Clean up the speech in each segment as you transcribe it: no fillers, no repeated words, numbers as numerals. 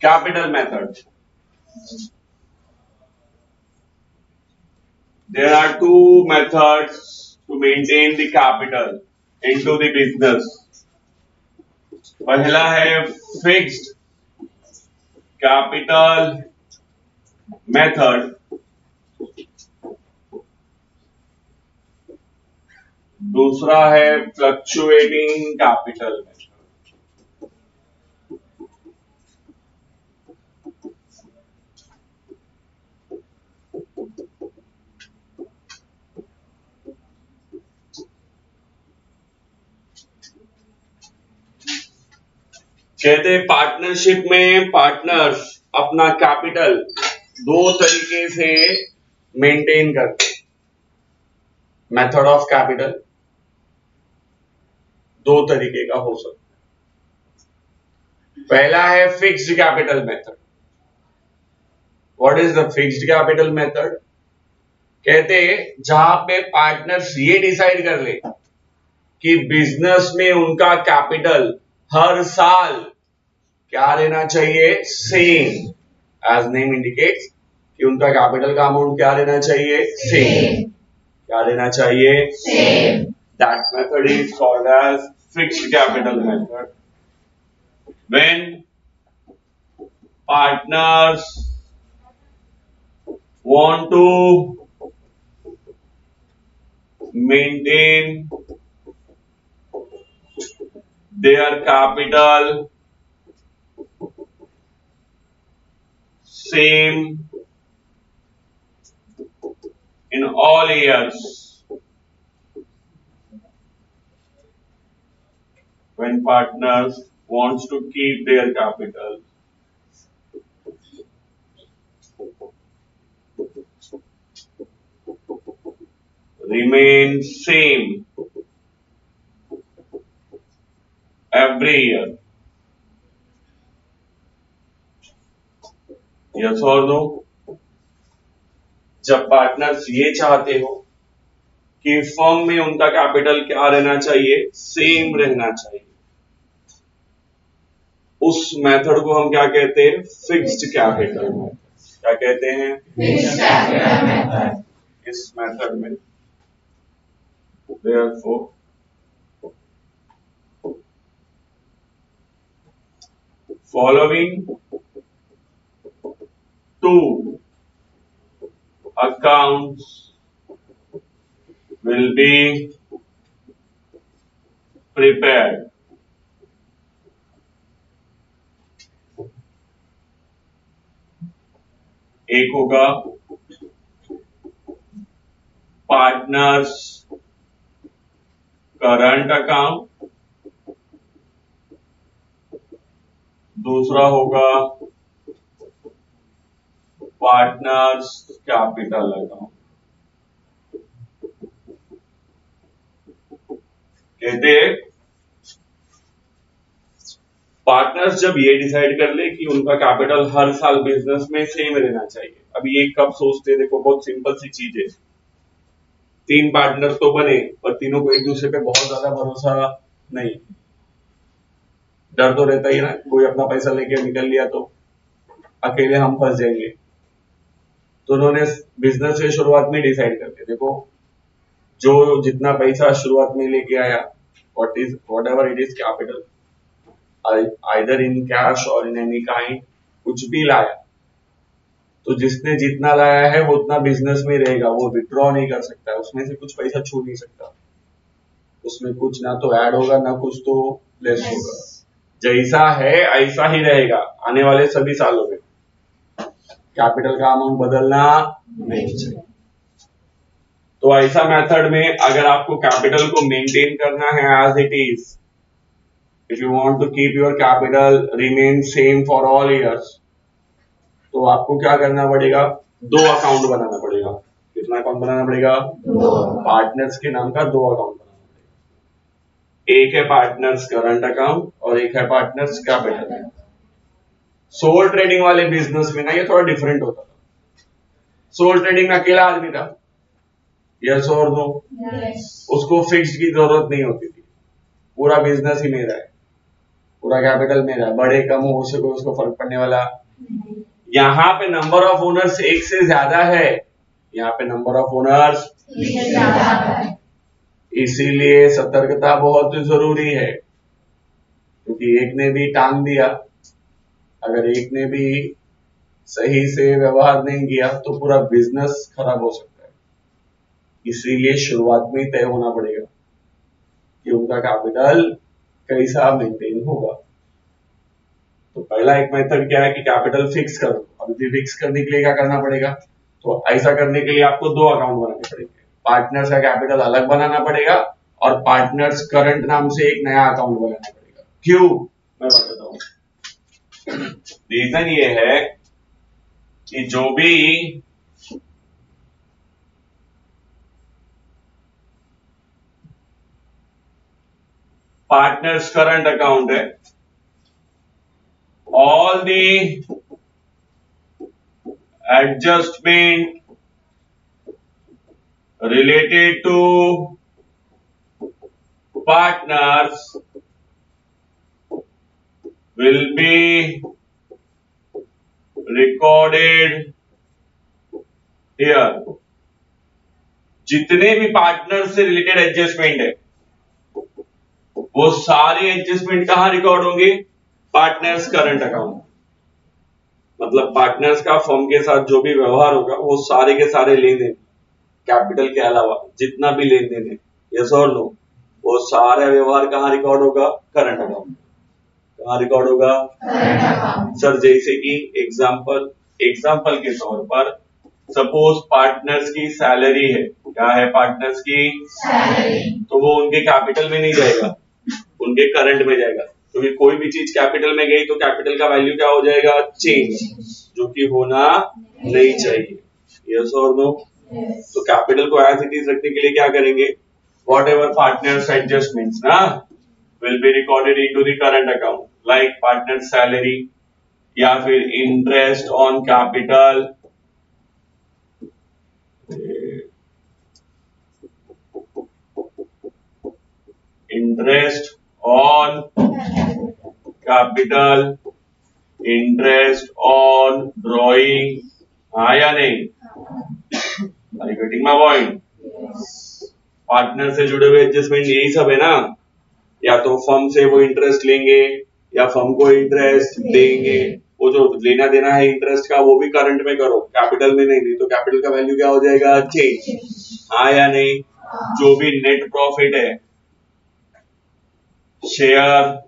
Capital method. There are two methods to maintain the capital into the business. पहला है fixed capital method, दूसरा है fluctuating capital method. कहते हैं partnership में पार्टनर्स अपना कैपिटल दो तरीके से मेंटेन करते हैं। मेथड ऑफ कैपिटल दो तरीके का हो सकता है। पहला है fixed capital method. What is the fixed capital method? कहते हैं जहां पे पार्टनर्स ये डिसाइड कर ले कि बिजनेस में उनका कैपिटल हर साल क्या रहना चाहिए, सेम। एज नेम इंडिकेट्स कि उनका कैपिटल का अमाउंट क्या रहना चाहिए, सेम। क्या रहना चाहिए, same. That method is called as fixed capital method. When partners want to maintain their capital same in all years. When partners wants to keep their capital remain same every year. Yes or no? जब partners ये चाहते हो कि firm में उनका capital क्या रहना चाहिए, सेम रहना चाहिए, उस मेथड को हम क्या कहते हैं, फिक्स्ड कैपिटल मेथड। क्या कहते हैं, फिक्स्ड कैपिटल मेथड। इस मेथड में therefore following two accounts will be prepared. एक होगा पार्टनर्स करंट अकाउंट, दूसरा होगा पार्टनर्स कैपिटल अकाउंट। कहते हैं पार्टनर्स जब ये डिसाइड कर ले कि उनका कैपिटल हर साल बिजनेस में सेम रहना चाहिए। अभी ये कब सोचते, देखो बहुत सिंपल सी चीज है। तीन पार्टनर्स तो बने पर तीनों को एक दूसरे पे बहुत ज्यादा भरोसा नहीं, डर तो रहता ही ना, कोई अपना पैसा लेके निकल लिया तो अकेले हम फंस जाएंगे। तो उन्होंने बिजनेस से शुरुआत में डिसाइड करके, देखो जो जितना पैसा शुरुआत में लेके आया, what ever it is capital, either in cash और इन एनी काइंड, कुछ भी लाया तो जिसने जितना लाया है वो उतना बिजनेस में रहेगा, वो विड्रॉ नहीं कर सकता, उसमें से कुछ पैसा छू नहीं सकता, उसमें कुछ ना तो ऐड होगा ना कुछ तो लेस होगा। जैसा है ऐसा ही रहेगा आने वाले सभी सालों में। कैपिटल का अमाउंट बदलना नहीं चाहिए। तो ऐसा मेथड में अगर आपको कैपिटल को मेंटेन करना है as it is, if you want to keep your capital remain same for all years, तो आपको क्या करना पड़ेगा, दो अकाउंट बनाना पड़ेगा। कितना अकाउंट बनाना पड़ेगा, पार्टनर्स के नाम का दो अकाउंट बनाना पड़ेगा। एक है पार्टनर्स करंट अकाउंट और एक है पार्टनर्स कैपिटल। सोल ट्रेडिंग वाले बिजनेस में ना ये थोड़ा डिफरेंट होता था। सोल ट्रेडिंग में अकेला आदमी था, यस और नो, उसको फिक्स्ड की जरूरत नहीं होती थी, पूरा बिजनेस ही मेरा है, पूरा कैपिटल मेरा, बड़े कम हो उसको फर्क पड़ने वाला। यहाँ पे नंबर ऑफ ओनर्स एक से ज्यादा है, यहाँ पे नंबर ऑफ ओनर्स इसीलिए सतर्कता बहुत जरूरी है, क्योंकि एक ने भी टांग दिया, अगर एक ने भी सही से व्यवहार नहीं किया तो पूरा बिजनेस खराब हो सकता है। इसीलिए शुरुआत में तय होना पड़ेगा कि उनका कैपिटल कैसा मेंटेन होगा। तो पहला एक मेथड क्या है कि कैपिटल फिक्स करो। अभी फिक्स करने के लिए क्या करना पड़ेगा, तो ऐसा करने के लिए आपको दो अकाउंट बनाने पड़ेंगे। पार्टनर्स का कैपिटल अलग बनाना पड़ेगा और पार्टनर्स करंट नाम से एक नया अकाउंट बनाना पड़ेगा। क्यों, मैं बताता हूं। रीजन ये है कि जो भी पार्टनर्स करंट अकाउंट है, all the adjustment related to partners will be recorded here. जितने भी पार्टनर से रिलेटेड एडजस्टमेंट है वो सारे एडजस्टमेंट कहां रिकॉर्ड होंगे, पार्टनर्स करंट अकाउंट। मतलब पार्टनर्स का फर्म के साथ जो भी व्यवहार होगा वो सारे के सारे लेन देन, कैपिटल के अलावा जितना भी लेन देन है, यस और नो, वो सारा व्यवहार कहां रिकॉर्ड होगा, करंट अकाउंट। कहां रिकॉर्ड होगा, सर जैसे कि एग्जाम्पल के तौर पर सपोज पार्टनर्स की सैलरी है, क्या है पार्टनर्स की सैलरी, तो वो उनके कैपिटल में नहीं जाएगा, उनके करंट में जाएगा, क्योंकि तो कोई भी चीज कैपिटल में गई तो कैपिटल का वैल्यू क्या हो जाएगा, चेंज, जो कि होना नहीं चाहिए, यस और नो। तो कैपिटल को एज इट इज रखने के लिए क्या करेंगे, वॉट एवर पार्टनर्स एडजस्टमेंट्स ना will be recorded into the current account, like partner salary या फिर interest on capital, interest on capital, interest on drawing, हाँ या नहीं, are you getting my point. Partner से जुड़े हुए एडजस्टमेंट यही सब है ना, या तो फर्म से वो इंटरेस्ट लेंगे या फर्म को इंटरेस्ट देंगे, वो जो लेना देना है इंटरेस्ट का वो भी करंट में करो, कैपिटल में नहीं, तो कैपिटल का वैल्यू क्या हो जाएगा, चेंज, हाँ या नहीं। जो भी नेट प्रॉफिट है, शेयर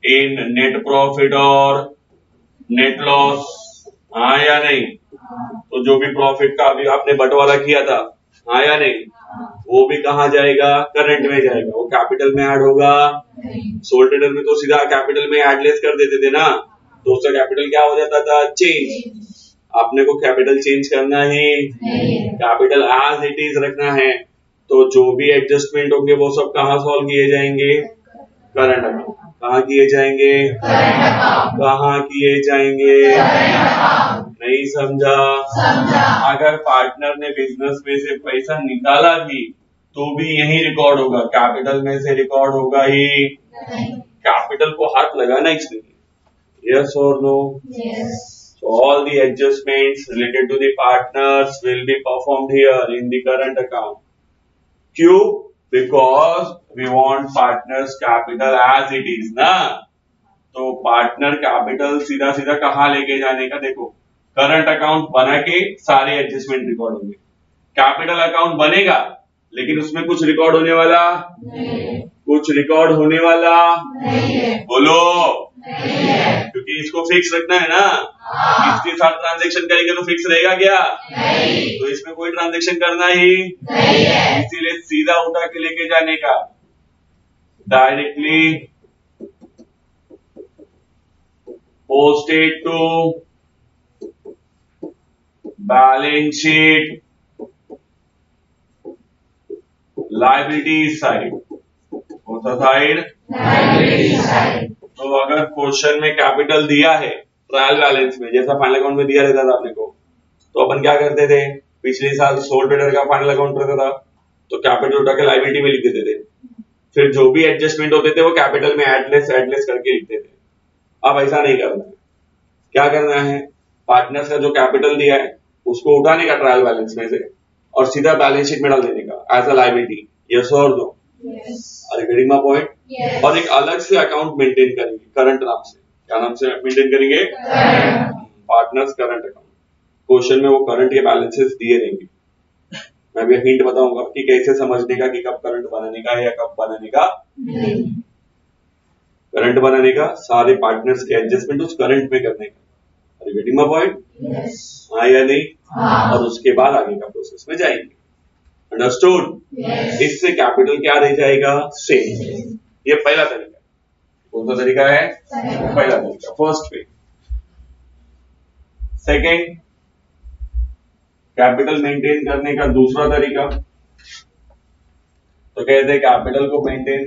इन नेट प्रॉफिट और नेट लॉस, हाँ या नहीं। तो जो भी प्रॉफिट का अभी आपने बंटवारा किया था, हाँ या नहीं, वो भी कहा जाएगा, करंट में जाएगा, वो कैपिटल में ऐड होगा। सोल ट्रेडर में तो सीधा कैपिटल में एडलेस कर देते थे ना, तो उसका कैपिटल क्या हो जाता था, चेंज। आपने को कैपिटल चेंज करना ही, कैपिटल एज इट इज रखना है। तो जो भी एडजस्टमेंट होंगे वो सब कहाँ सॉल्व किए जाएंगे, करंट अकाउंट। कहाँ किए जाएंगे, कहाँ किए जाएंगे, नहीं समझा। अगर पार्टनर ने बिजनेस में से पैसा निकाला भी तो भी यही रिकॉर्ड होगा, कैपिटल में से रिकॉर्ड होगा ही, कैपिटल को हाथ लगाना इसलिए, यस और no. So all the adjustments related to the partners will be performed here in the current account. क्यों, because we want partners capital as it is ना, तो पार्टनर कैपिटल सीधा सीधा कहाँ लेके जाने का, देखो करंट अकाउंट बना के सारे एडजस्टमेंट रिकॉर्ड होंगे, कैपिटल अकाउंट बनेगा लेकिन उसमें कुछ रिकॉर्ड होने वाला नहीं, कुछ रिकॉर्ड होने वाला नहीं है, बोलो नहीं है, क्योंकि इसको फिक्स रखना है ना। इसके साथ ट्रांजैक्शन करेंगे तो फिक्स रहेगा क्या, नहीं, तो इसमें कोई ट्रांजैक्शन करना ही नहीं है, इसीलिए सीधा उठा के लेके जाने का, directly posted to balance sheet liability side, कौन सा साइड, लायबिलिटी साइड। तो अगर क्वेश्चन में कैपिटल दिया है ट्रायल बैलेंस में, जैसा फाइनल अकाउंट में दिया रहता था अपने को, तो अपन क्या करते थे, पिछले साल सोल ट्रेडर का फाइनल अकाउंट रहता था तो कैपिटल उठा के लायबिलिटी में लिख देते थे, फिर जो भी एडजस्टमेंट होते थे वो कैपिटल में एडलेस करके लिखते थे। अब ऐसा नहीं करना है। क्या करना है, पार्टनर्स का जो कैपिटल दिया है उसको उठाने का ट्रायल बैलेंस में से और सीधा बैलेंस शीट में डाल देने का एज अ लायबिलिटी। यस और no? Are you getting my point? और एक अलग से अकाउंट मेंटेन करेंगे करंट नाम से। क्या नाम से मेंटेन करेंगे? Partners current account. क्वेश्चन में वो करंट के बैलेंसेस दिए रहेंगे। मैं भी हिंट बताऊंगा कि कैसे समझने का कि कब करंट बनाने का है या कब बनाने का। करंट बनाने का, सारे पार्टनर्स के एडजस्टमेंट उस करंट में करने का। Are you getting my point? हाँ या नहीं? और उसके बाद आगे का प्रोसेस में जाएंगे। अंडरस्टूड? इससे कैपिटल क्या रह जाएगा? सेम। ये पहला तरीका। कौन सा तरीका है? पहला तरीका, first way. Second, capital maintain करने का दूसरा तरीका। तो कहते हैं कैपिटल को मेंटेन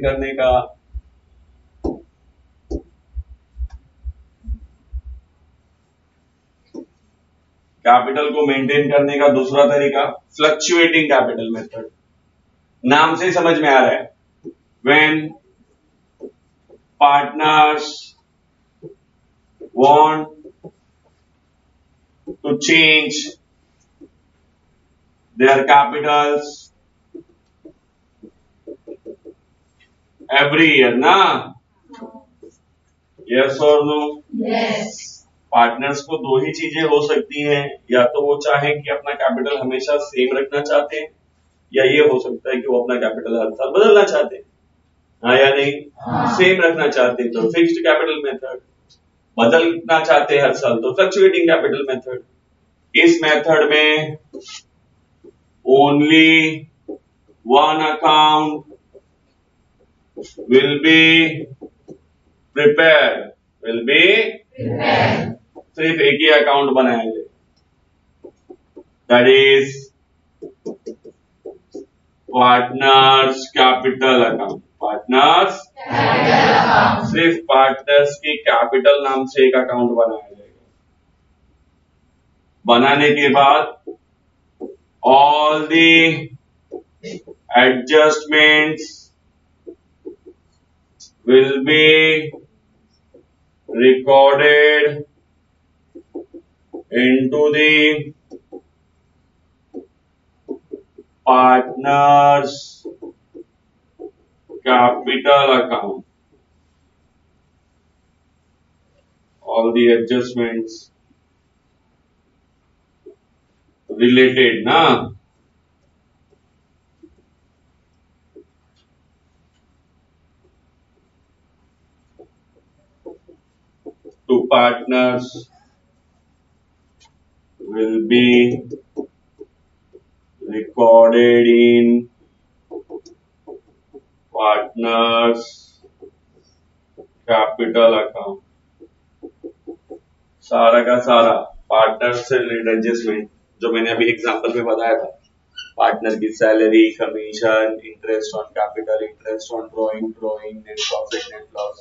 करने का दूसरा तरीका फ्लक्चुएटिंग कैपिटल मेथड। नाम से ही समझ में आ रहा है। When partners want to change their capitals every year, ना? Yes or no? पार्टनर्स को दो ही चीजें हो सकती हैं, या तो वो चाहें कि अपना कैपिटल हमेशा सेम रखना चाहते हैं, या ये हो सकता है कि वो अपना कैपिटल हर साल बदलना चाहते हैं। हाँ या नहीं? सेम रखना चाहते हैं तो फिक्स्ड कैपिटल मेथड, बदलना चाहते हैं हर साल तो फ्लक्चुएटिंग कैपिटल मेथड। इस मेथड में only one account will be prepared, सिर्फ एक ही अकाउंट बनाया जाए, that is partners capital account. Partners सिर्फ पार्टनर्स की कैपिटल नाम से एक अकाउंट बनाया जाएगा। बनाने के बाद all the adjustments will be recorded into the partners capital account. All the adjustments related, na? To partners will be recorded in partners capital account. सारा का सारा पार्टनर से रिलेटेड एडजस्टमेंट जो मैंने अभी एग्जांपल में बताया था, पार्टनर की salary, commission, interest on capital, interest on drawing, net profit, net loss,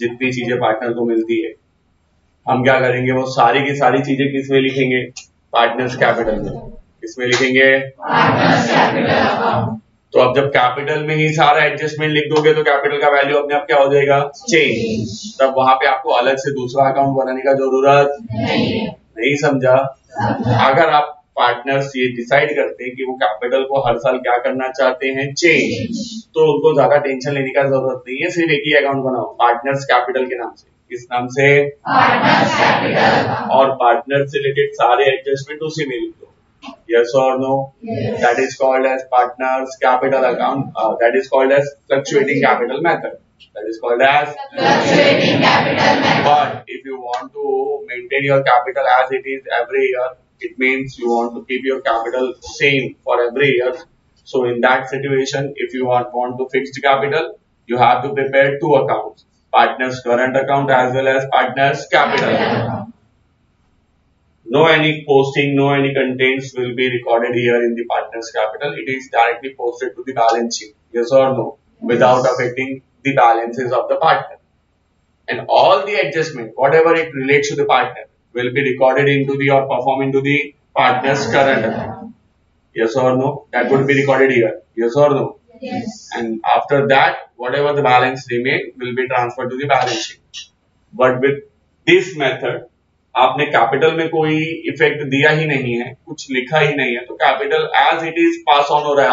जितनी चीजें पार्टनर को मिलती है, हम क्या करेंगे, वो सारी की सारी चीजें किसमें लिखेंगे? पार्टनर्स कैपिटल में। किसमें लिखेंगे? Partners capital account. तो अब जब कैपिटल में ही सारा एडजस्टमेंट लिख दोगे तो कैपिटल का वैल्यू अपने आप क्या हो जाएगा? चेंज। तब वहां पे आपको अलग से दूसरा अकाउंट बनाने का जरूरत नहीं। समझा? अगर आप पार्टनर्स ये डिसाइड करते हैं कि वो कैपिटल को हर साल क्या करना चाहते हैं? चेंज, तो उनको ज्यादा टेंशन लेने का जरूरत नहीं है। सिर्फ एक ही अकाउंट बनाओ पार्टनर्स कैपिटल के नाम से। किस नाम से? Partners capital. और पार्टनर से रिलेटेड सारे एडजस्टमेंट उसी में लिख दो। Yes or no? Yes. That is called as partners capital account. That is called as fluctuating capital method. That is called as fluctuating capital method. But if you want to maintain your capital as it is every year, it means you want to keep your capital same for every year. So in that situation, if you want to fixed capital, you have to prepare two accounts: partners current account as well as partners capital account. No any posting, no any contents will be recorded here in the partners capital. It is directly posted to the balance sheet. Yes or no? Without affecting the balances of the partner. And all the adjustment, whatever it relates to the partner, will be recorded into the or perform into the partner's current account. Yes or no? That would be recorded here. Yes or no? and after that whatever the balance remain will be transferred to the balance sheet. But with this method आपने capital में कोई effect दिया ही नहीं है, कुछ लिखा ही नहीं है, तो capital as it is pass on हो रहा है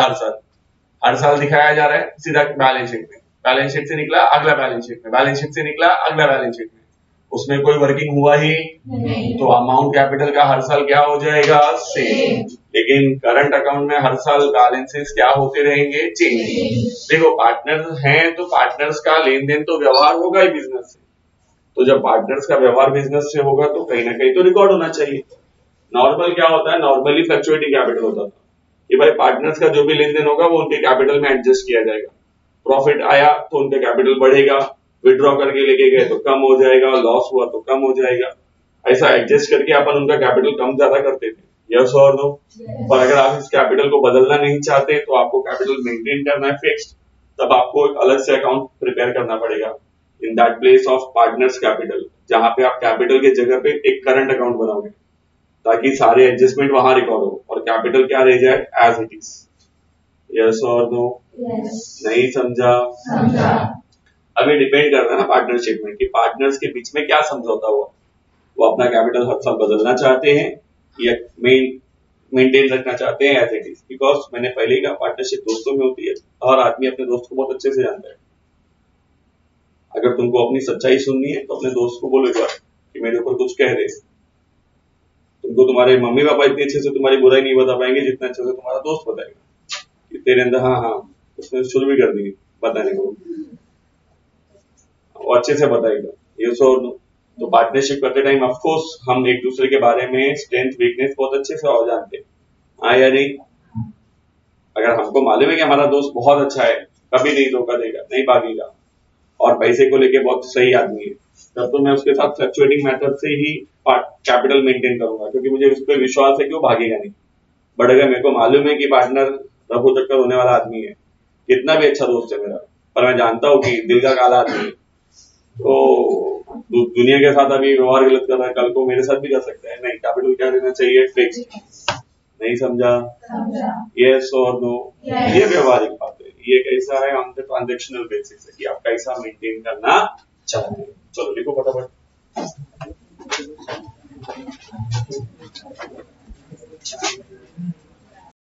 हर साल दिखाया जा रहा है सीधा बैलेंस शीट में, बैलेंस शीट से निकला अगला बैलेंस शीट में, बैलेंस शीट से निकला अगला बैलेंस शीट में, उसमें कोई वर्किंग हुआ ही नहीं, तो अमाउंट कैपिटल का हर साल क्या हो जाएगा, सेम। लेकिन करंट अकाउंट में हर साल बैलेंसेस क्या होते रहेंगे, चेंज। देखो पार्टनर्स हैं तो पार्टनर्स का लेन देन तो व्यवहार होगा ही बिजनेस से, तो जब पार्टनर्स का व्यवहार बिजनेस से होगा तो कहीं ना कहीं तो रिकॉर्ड होना चाहिए। नॉर्मल क्या होता है, नॉर्मली फ्लक्चुएटिंग कैपिटल होता था कि भाई पार्टनर्स का जो भी लेन देन होगा वो उनके कैपिटल में एडजस्ट किया जाएगा, प्रॉफिट आया तो उनका कैपिटल बढ़ेगा, विड्रॉ करके लेके गए तो कम हो जाएगा, लॉस हुआ तो कम हो जाएगा, ऐसा एडजस्ट करके अपन उनका कैपिटल कम ज्यादा करते थे, यस और नो। पर अगर आप इस कैपिटल को बदलना नहीं चाहते तो आपको कैपिटल मेंटेन करना है फिक्स्ड, तब आपको एक अलग से अकाउंट प्रिपेयर करना पड़ेगा in that place of partners capital, जहां पे आप कैपिटल की जगह पे एक करंट अकाउंट बनाओगे ताकि सारे एडजस्टमेंट वहां रिकॉर्ड हो और कैपिटल क्या रह जाए एज इट इज, यस और नो। नहीं समझा? अभी डिपेंड कर रहा है ना पार्टनरशिप में कि पार्टनर्स के बीच में क्या समझौता हुआ, वो अपना कैपिटल हर साल बदलना चाहते हैं या मेंटेन रखना चाहते हैं एज इट इज। बिकॉज मैंने पहले ही कहा पार्टनरशिप दोस्तों में होती है, हर आदमी अपने दोस्त को बहुत अच्छे से जानता है। अगर तुमको अपनी सच्चाई सुननी है तो अपने दोस्त को बोलो एक बार कि मेरे ऊपर कुछ कह दे, तुमको तुम्हारे मम्मी पापा इतने अच्छे से तुम्हारी बुराई नहीं बता पाएंगे जितना अच्छे से तुम्हारा दोस्त बताएगा कि तेरे अंदर हाँ हाँ, उसने शुरू भी कर दी बताने को, वो अच्छे से बताएगा, ये सो। तो पार्टनरशिप करते टाइम ऑफ कोर्स हम एक दूसरे के बारे में स्ट्रेंथ वीकनेस बहुत अच्छे से और जानते हैं, हाँ या नहीं। अगर हमको मालूम है कि हमारा दोस्त बहुत अच्छा है, कभी नहीं धोखा देगा, नहीं भागेगा और पैसे को लेके बहुत सही आदमी है, तब तो मैं उसके साथ फ्लक्चुएटिंग मेथड से ही कैपिटल मेंटेन करूंगा क्योंकि मुझे उस पर विश्वास है कि वो भागेगा नहीं। बट अगर मेरे को मालूम है कि पार्टनर रफू चक्कर होने वाला आदमी है, कितना भी अच्छा दोस्त है मेरा, पर मैं जानता हूँ कि दिल का काला आदमी है, तो दुनिया के साथ अभी व्यवहार गलत कर रहा है, कल को मेरे साथ भी कर सकता है, नहीं कैपिटल क्या देना चाहिए, फिक्स। नहीं समझा? यस और नो, ये व्यवहारिक बात है, ये कैसा है ऑन द ट्रांजेक्शनल बेसिस है कि आप कैसा मेंटेन करना चाहते हैं। चलो लिखो फटाफट।